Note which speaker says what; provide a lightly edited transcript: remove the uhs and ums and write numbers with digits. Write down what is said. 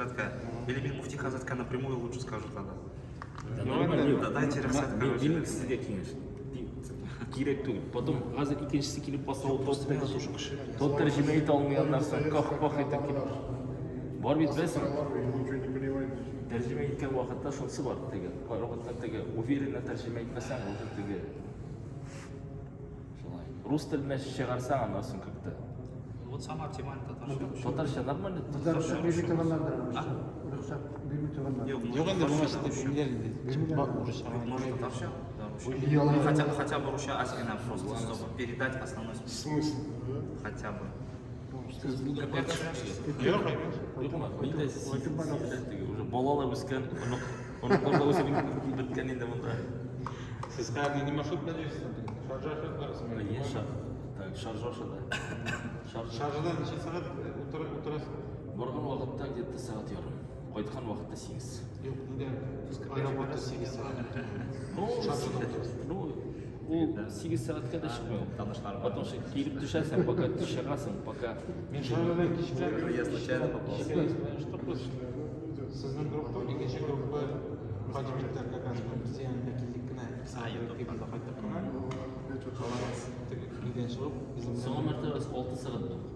Speaker 1: Хазратка. Или мен Муфти Хазратка напрямую лучше скажу тогда. Дайте рұқсат, короче.
Speaker 2: Менің сізге кеңес керек түгіл. Потом қазір екіншісі келіп бастауы тот тәржіме ете алмаған нәрсені қақ етіп келіп бар бет білесің. Тәржіме еткен уақытта шонысы бар. Уверенно тәржіме етмесең, рус тіліне шығарсаң, анасын как-то.
Speaker 1: Вот самый оптимальный татарша.
Speaker 2: Татарша нормально?
Speaker 3: Рұқсат бермей тұрғандар.
Speaker 1: Yok,
Speaker 4: Yok ende bu işte bilgilerin
Speaker 1: может татарша? Хотя бы руша Аскина просто, чтобы передать основной смысл. Хотя бы.
Speaker 2: Уже балалар өскен, ұнықтарда өскен біткен енді мұнда.
Speaker 4: Siz каждый не маршрут бересіз? Шаржаша барасың?
Speaker 2: Шаржашада.
Speaker 4: Шаржадан неше сағат отырасың?
Speaker 2: Барған уақытта где-то сағат ярым. Қайтқан уақытта 8.
Speaker 4: Yok, неде? Аэропортта 8 сағат.
Speaker 2: Ол 8 сағатқа да шықпайды. Потом келіп düşерсің, пока шығасың, пока...
Speaker 4: Мен шаржадан
Speaker 1: Я случайно попал.
Speaker 4: Сіздің группа, екінші группа Хаджимиттер как раз сенің векілдікіне қайтып қалған. Үйден шығып,
Speaker 2: Соңғы мәртебесі 6 сағат болды.